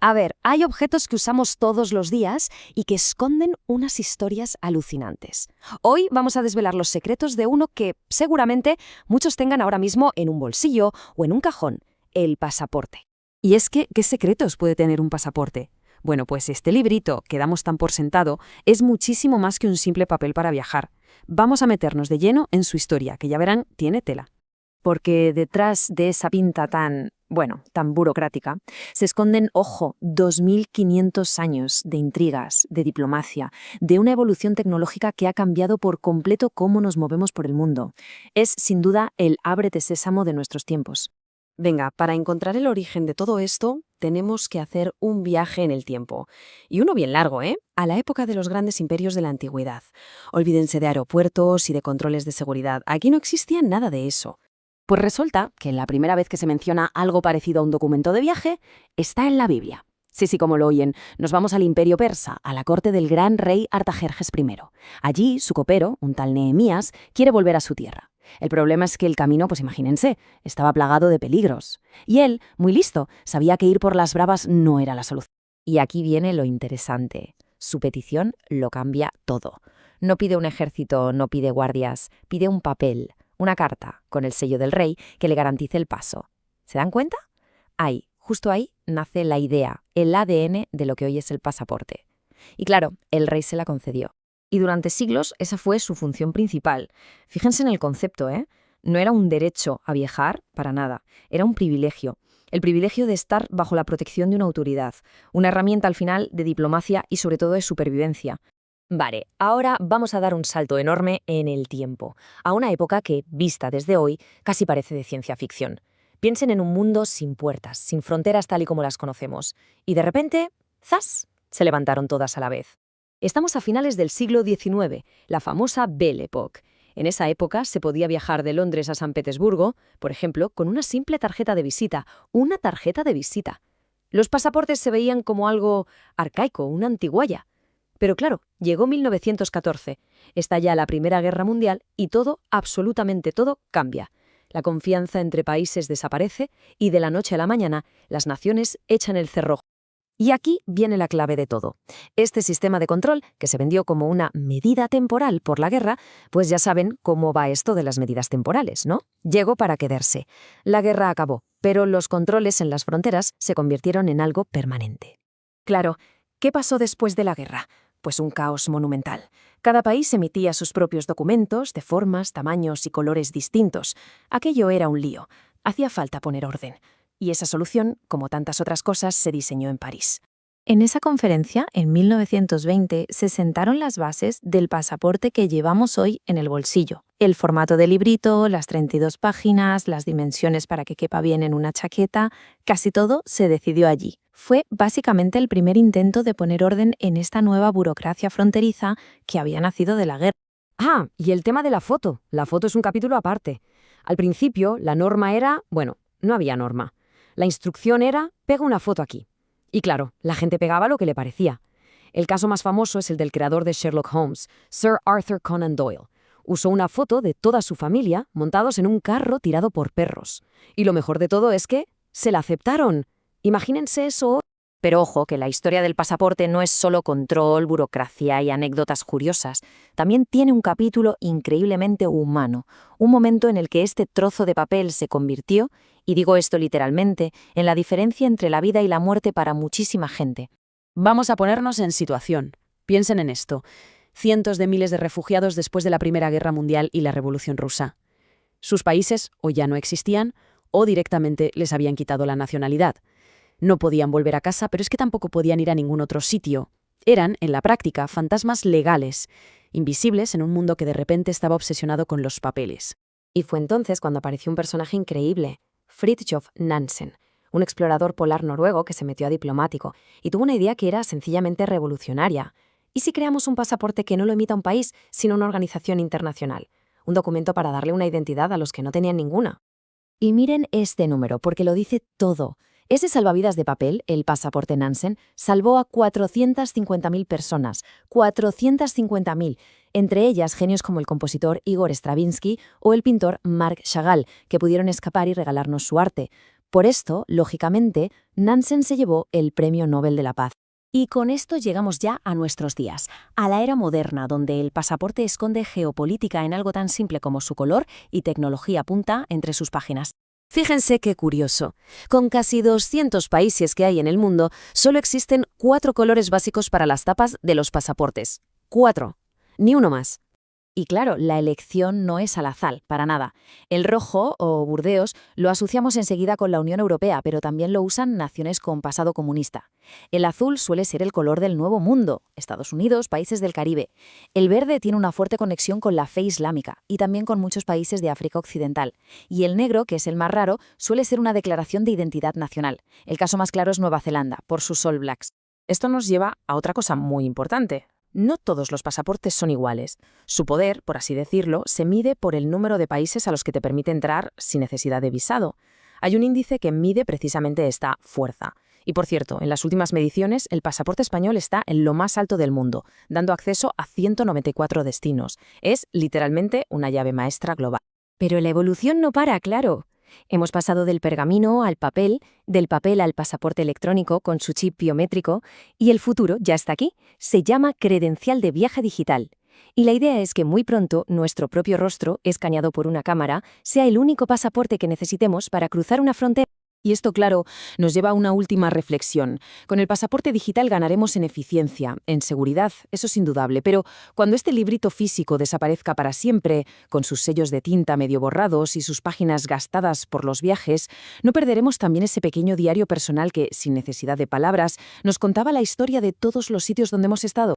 A ver, hay objetos que usamos todos los días y que esconden unas historias alucinantes. Hoy vamos a desvelar los secretos de uno que seguramente muchos tengan ahora mismo en un bolsillo o en un cajón, el pasaporte. Y es que, ¿qué secretos puede tener un pasaporte? Bueno, pues este librito, que damos tan por sentado, es muchísimo más que un simple papel para viajar. Vamos a meternos de lleno en su historia, que ya verán, tiene tela. Porque detrás de esa pinta tan burocrática, se esconden, ojo, 2500 años de intrigas, de diplomacia, de una evolución tecnológica que ha cambiado por completo cómo nos movemos por el mundo. Es, sin duda, el ábrete sésamo de nuestros tiempos. Venga, para encontrar el origen de todo esto, tenemos que hacer un viaje en el tiempo. Y uno bien largo, ¿eh? A la época de los grandes imperios de la antigüedad. Olvídense de aeropuertos y de controles de seguridad. Aquí no existía nada de eso. Pues resulta que la primera vez que se menciona algo parecido a un documento de viaje está en la Biblia. Sí, como lo oyen, nos vamos al Imperio Persa, a la corte del gran rey Artajerjes I. Allí, su copero, un tal Nehemías, quiere volver a su tierra. El problema es que el camino, pues imagínense, estaba plagado de peligros. Y él, muy listo, sabía que ir por las bravas no era la solución. Y aquí viene lo interesante. Su petición lo cambia todo. No pide un ejército, no pide guardias, pide un papel, una carta, con el sello del rey, que le garantice el paso. ¿Se dan cuenta? Ahí, justo ahí, nace la idea, el ADN de lo que hoy es el pasaporte. Y claro, el rey se la concedió. Y durante siglos esa fue su función principal. Fíjense en el concepto, ¿eh? No era un derecho a viajar, para nada. Era un privilegio. El privilegio de estar bajo la protección de una autoridad. Una herramienta al final de diplomacia y sobre todo de supervivencia. Vale, ahora vamos a dar un salto enorme en el tiempo, a una época que, vista desde hoy, casi parece de ciencia ficción. Piensen en un mundo sin puertas, sin fronteras tal y como las conocemos. Y de repente, ¡zas!, se levantaron todas a la vez. Estamos a finales del siglo XIX, la famosa Belle Époque. En esa época se podía viajar de Londres a San Petersburgo, por ejemplo, con una simple tarjeta de visita. Una tarjeta de visita. Los pasaportes se veían como algo arcaico, una antigualla. Pero claro, llegó 1914, estalla la Primera Guerra Mundial y todo, absolutamente todo, cambia. La confianza entre países desaparece y de la noche a la mañana las naciones echan el cerrojo. Y aquí viene la clave de todo. Este sistema de control, que se vendió como una medida temporal por la guerra, pues ya saben cómo va esto de las medidas temporales, ¿no? Llegó para quedarse. La guerra acabó, pero los controles en las fronteras se convirtieron en algo permanente. Claro, ¿qué pasó después de la guerra? Pues un caos monumental. Cada país emitía sus propios documentos de formas, tamaños y colores distintos. Aquello era un lío. Hacía falta poner orden. Y esa solución, como tantas otras cosas, se diseñó en París. En esa conferencia, en 1920, se sentaron las bases del pasaporte que llevamos hoy en el bolsillo. El formato del librito, las 32 páginas, las dimensiones para que quepa bien en una chaqueta, casi todo se decidió allí. Fue básicamente el primer intento de poner orden en esta nueva burocracia fronteriza que había nacido de la guerra. Ah, y el tema de la foto. La foto es un capítulo aparte. Al principio, la norma era, no había norma. La instrucción era, pega una foto aquí. Y claro, la gente pegaba lo que le parecía. El caso más famoso es el del creador de Sherlock Holmes, Sir Arthur Conan Doyle. Usó una foto de toda su familia montados en un carro tirado por perros. Y lo mejor de todo es que se la aceptaron. Imagínense eso. Pero ojo, que la historia del pasaporte no es solo control, burocracia y anécdotas curiosas. También tiene un capítulo increíblemente humano. Un momento en el que este trozo de papel se convirtió, y digo esto literalmente, en la diferencia entre la vida y la muerte para muchísima gente. Vamos a ponernos en situación. Piensen en esto. Cientos de miles de refugiados después de la Primera Guerra Mundial y la Revolución Rusa. Sus países o ya no existían o directamente les habían quitado la nacionalidad. No podían volver a casa, pero es que tampoco podían ir a ningún otro sitio. Eran, en la práctica, fantasmas legales, invisibles en un mundo que de repente estaba obsesionado con los papeles. Y fue entonces cuando apareció un personaje increíble, Fridtjof Nansen, un explorador polar noruego que se metió a diplomático y tuvo una idea que era sencillamente revolucionaria. ¿Y si creamos un pasaporte que no lo emita un país, sino una organización internacional? Un documento para darle una identidad a los que no tenían ninguna. Y miren este número, porque lo dice todo. Ese salvavidas de papel, el pasaporte Nansen, salvó a 450.000 personas. 450.000. Entre ellas genios como el compositor Igor Stravinsky o el pintor Marc Chagall, que pudieron escapar y regalarnos su arte. Por esto, lógicamente, Nansen se llevó el Premio Nobel de la Paz. Y con esto llegamos ya a nuestros días, a la era moderna, donde el pasaporte esconde geopolítica en algo tan simple como su color y tecnología punta entre sus páginas. Fíjense qué curioso. Con casi 200 países que hay en el mundo, solo existen 4 colores básicos para las tapas de los pasaportes. 4. Ni uno más. Y claro, la elección no es al azar, para nada. El rojo, o burdeos, lo asociamos enseguida con la Unión Europea, pero también lo usan naciones con pasado comunista. El azul suele ser el color del Nuevo Mundo, Estados Unidos, países del Caribe. El verde tiene una fuerte conexión con la fe islámica y también con muchos países de África Occidental. Y el negro, que es el más raro, suele ser una declaración de identidad nacional. El caso más claro es Nueva Zelanda, por sus All Blacks. Esto nos lleva a otra cosa muy importante. No todos los pasaportes son iguales. Su poder, por así decirlo, se mide por el número de países a los que te permite entrar sin necesidad de visado. Hay un índice que mide precisamente esta fuerza. Y por cierto, en las últimas mediciones, el pasaporte español está en lo más alto del mundo, dando acceso a 194 destinos. Es literalmente una llave maestra global. Pero la evolución no para, claro. Hemos pasado del pergamino al papel, del papel al pasaporte electrónico con su chip biométrico, y el futuro ya está aquí. Se llama credencial de viaje digital. Y la idea es que muy pronto nuestro propio rostro, escaneado por una cámara, sea el único pasaporte que necesitemos para cruzar una frontera. Y esto, claro, nos lleva a una última reflexión. Con el pasaporte digital ganaremos en eficiencia, en seguridad, eso es indudable, pero cuando este librito físico desaparezca para siempre, con sus sellos de tinta medio borrados y sus páginas gastadas por los viajes, ¿no perderemos también ese pequeño diario personal que, sin necesidad de palabras, nos contaba la historia de todos los sitios donde hemos estado?